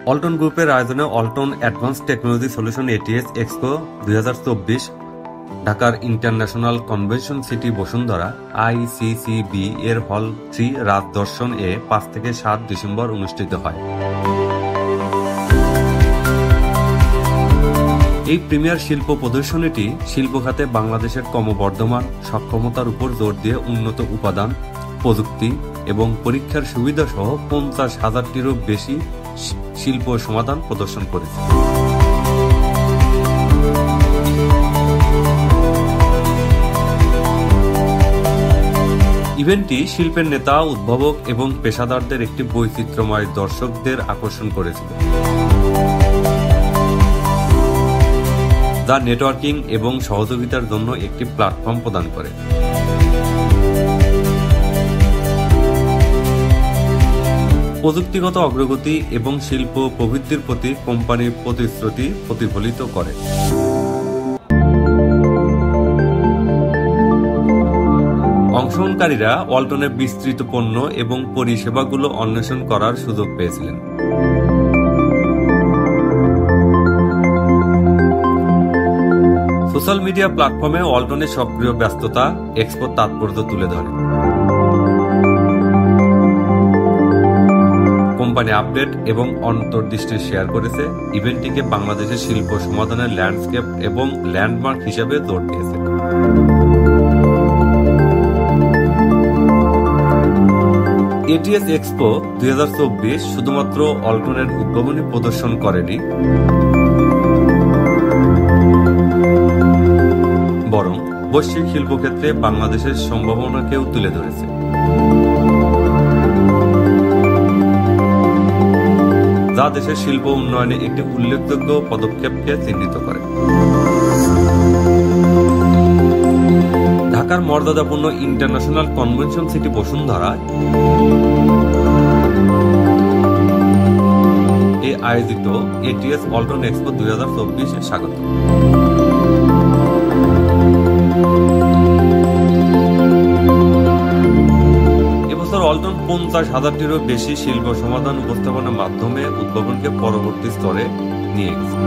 অল্টন গ্রুপের আয়োজনে Alton advance technology solution ATS expo 2024 ঢাকার international convention city Bashundhara ICCB এর হল 3 রাত দর্শন 5 থেকে 7 ডিসেম্বর অনুষ্ঠিত হয়। এই প্রিমিয়ার শিল্প প্রদর্শনীটি শিল্প খাতে বাংলাদেশের ক্রমবর্ধমান সক্ষমতার উপর জোর দিয়ে উন্নত উপাদান, প্রযুক্তি এবং পরীক্ষার সুবিধা সহ 50,000-টিরও বেশি শিল্প সমাধান প্রদর্শন করেছে। ইভেন্টটি শিল্পের নেতা, উদ্ভাবক এবং পেশাদারদের একটি বৈচিত্র্যময় দর্শকদের আকর্ষণ করেছিল, যা নেটওয়ার্কিং এবং সহযোগিতার জন্য একটি প্ল্যাটফর্ম প্রদান করে। প্রযুক্তিগত অগ্রগতি এবং শিল্প প্রবৃদ্ধির প্রতি কোম্পানির প্রতিশ্রুতি প্রতিফলিত করে। অংশগ্রহণকারীরা ওয়ালটনের বিস্তৃত পণ্য এবং পরিষেবাগুলো অন্বেষণ করার সুযোগ পেয়েছিলেন। সোশ্যাল মিডিয়া প্ল্যাটফর্মে ওয়ালটনের সক্রিয় ব্যস্ততা এক্সপোর তাৎপর্য তুলে ধরে। কোম্পানি আপডেট এবং অন্তর্দৃষ্টি শেয়ার করেছে, ইভেন্টটিকে বাংলাদেশের শিল্প সমাধানের ল্যান্ডস্কেপ এবং ল্যান্ডমার্ক হিসেবে জোর দিয়েছে। এটিএস এক্সপো 2024 শুধুমাত্র ওয়ালটনের উদ্ভাবনী প্রদর্শন করেনি, বরং বৈশ্বিক শিল্পক্ষেত্রে বাংলাদেশের সম্ভাবনাকেও তুলে ধরেছে। যা দেশের শিল্প উন্নয়নে একটি উল্লেখযোগ্য পদক্ষেপকে চিহ্নিত করে। ঢাকার মর্যাদাপূর্ণ ইন্টারন্যাশনাল কনভেনশন সিটি বসুন্ধরায় আয়োজিত এটিএস ওয়ালটন এক্সপো 2024 স্বাগত। এবছর ওয়ালটন 50,000-টিরও বেশি শিল্প সমাধান উপস্থাপনার মাধ্যমে উদ্ভাবনকে পরবর্তী স্তরে নিয়ে গেছে।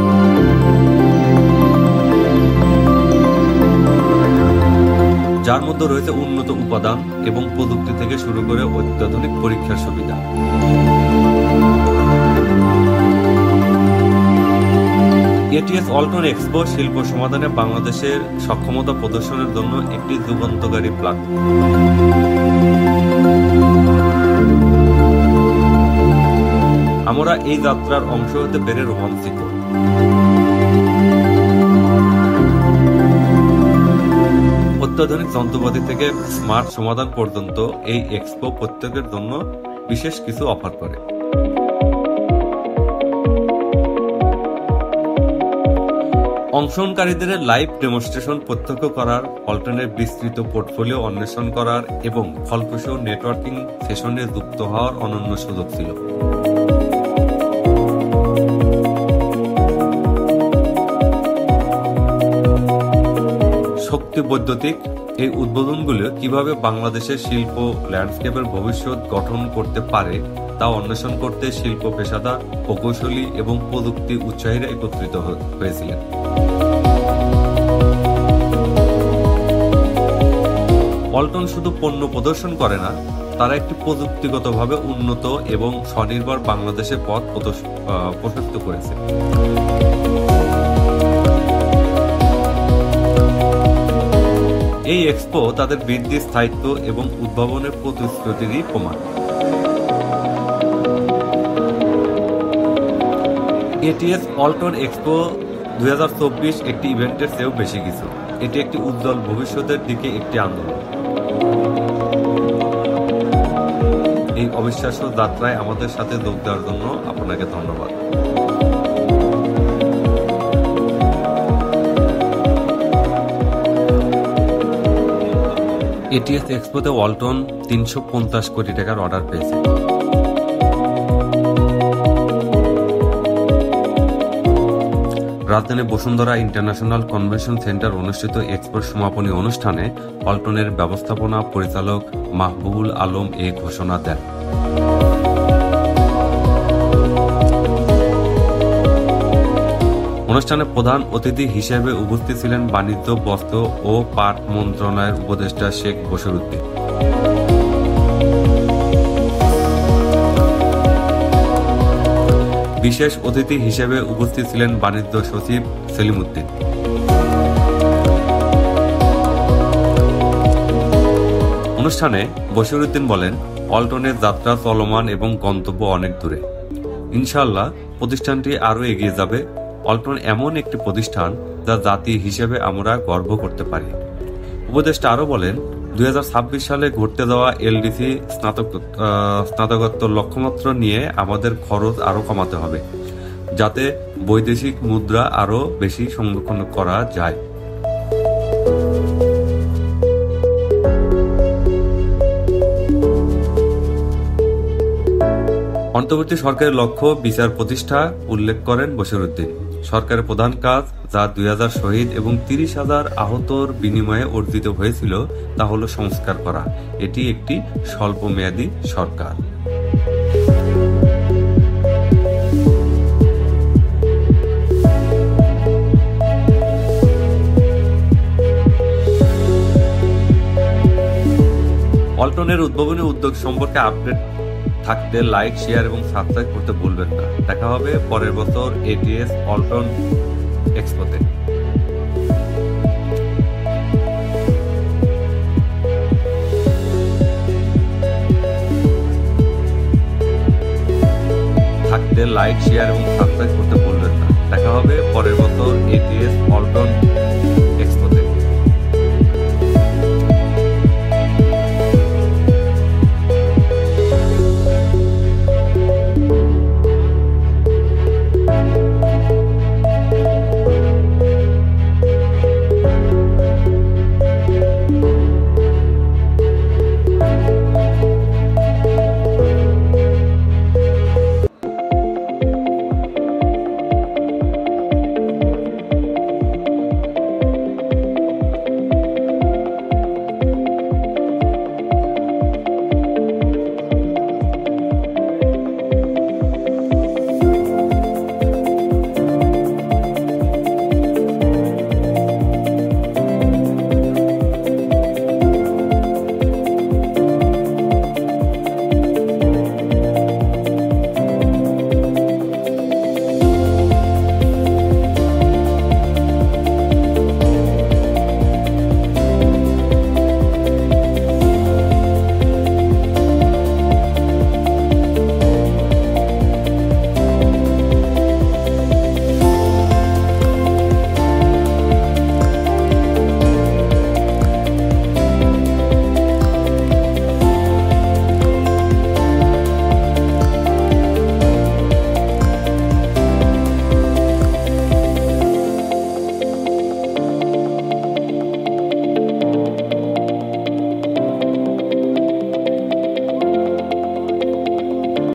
যার মধ্যে রয়েছে উন্নত উপাদান এবং প্রযুক্তি থেকে শুরু করে অত্যাধুনিক পরীক্ষার সুবিধা। এটিএস ওয়ালটন এক্সপো শিল্প সমাধানে বাংলাদেশের সক্ষমতা প্রদর্শনের জন্য একটি যুগান্তকারী প্ল্যাটফর্ম। আমরা এই যাত্রার অংশ হতে পেরে রোমাঞ্চিত। অত্যাধুনিক যন্ত্রপাতি থেকে স্মার্ট সমাধান পর্যন্ত এই এক্সপো প্রত্যেকের জন্য বিশেষ কিছু অফার করে। অংশগ্রহণকারীদের লাইভ ডেমনস্ট্রেশন প্রত্যক্ষ করার, ওয়ালটনের বিস্তৃত পোর্টফোলিও অন্বেষণ করার এবং ফলপ্রসূ নেটওয়ার্কিং সেশনে যুক্ত হওয়ার অনন্য সুযোগ ছিল। শক্তি বৈদ্যুতিক এই উদ্বোধনগুলো কিভাবে বাংলাদেশের শিল্প ল্যান্ডস্কেপের ভবিষ্যৎ গঠন করতে পারে তা অন্বেষণ করতে শিল্প পেশাদার, প্রকৌশলী এবং প্রযুক্তি উৎসাহীরা একত্রিত হয়েছিলেন। ওয়ালটন শুধু পণ্য প্রদর্শন করে না, তারা একটি প্রযুক্তিগতভাবে উন্নত এবং স্বনির্ভর বাংলাদেশের পথ প্রশস্ত করেছে। এই এক্সপো তাদের বৃদ্ধি, স্থায়িত্ব এবং উদ্ভাবনের প্রতিশ্রুতিরই প্রমাণ। এটিএস ওয়ালটন এক্সপো 2024 একটি ইভেন্টের চেয়েও বেশি কিছু। এটি একটি উজ্জ্বল ভবিষ্যতের দিকে একটি আন্দোলন। এই অবিশ্বাস্য যাত্রায় আমাদের সাথে যোগ দেওয়ার জন্য আপনাকে ধন্যবাদ। এটিএস এক্সপোতে ওয়ালটন 350 কোটি টাকার অর্ডার পেয়েছে। রাজধানী বসুন্ধরা ইন্টারন্যাশনাল কনভেনশন সেন্টার অনুষ্ঠিত এক্সপোর সমাপনী অনুষ্ঠানে ওয়ালটনের ব্যবস্থাপনা পরিচালক মাহবুবুল আলম এই ঘোষণা দেন। অনুষ্ঠানে প্রধান অতিথি হিসেবে উপস্থিত ছিলেন বাণিজ্য, বস্ত্র ও পাট মন্ত্রণালয়ের উপদেষ্টা শেখ বশিরউদ্দিন। বিশেষ অতিথি হিসেবে উপস্থিত ছিলেন বাণিজ্য সচিব সেলিম উদ্দিন। অনুষ্ঠানে বশিরউদ্দিন বলেন, অল্টনের যাত্রা চলমান এবং গন্তব্য অনেক দূরে। ইনশাআল্লাহ প্রতিষ্ঠানটি আরও এগিয়ে যাবে। অল্টন এমন একটি প্রতিষ্ঠান যা জাতি হিসেবে আমরা গর্ব করতে পারি। উপদেষ্টা আরও বলেন, 2026 সালে ঘটতে যাওয়া এলডিসি স্নাতকোত্তর লক্ষ্যমাত্রা নিয়ে আমাদের খরচ আরও কমাতে হবে, যাতে বৈদেশিক মুদ্রা আরও বেশি সংরক্ষণ করা যায়। অন্তর্বর্তী সরকারের লক্ষ্য বিচার প্রতিষ্ঠা উল্লেখ করেন বশিরউদ্দিন। সরকারের প্রধান কাজ, যা 2000 শহীদ এবং 30,000 আহতর বিনিময়ে অর্জিত হয়েছিল, তা হল সংস্কার করা। এটি একটি স্বল্পমেয়াদী সরকার। অল্টনের উদ্ভাবনী উদ্যোগ সম্পর্কে আপডেট থাকতে লাইক, শেয়ার এবং সাবস্ক্রাইব করতে ভুলবেন না। দেখা হবে পরের বছর এটিএস অল্টন এক্সপোতে। লাইক, শেয়ার এবং সাবস্ক্রাইব করতে ভুলবেন না। দেখা হবে পরের বছর এটিএস অল্টন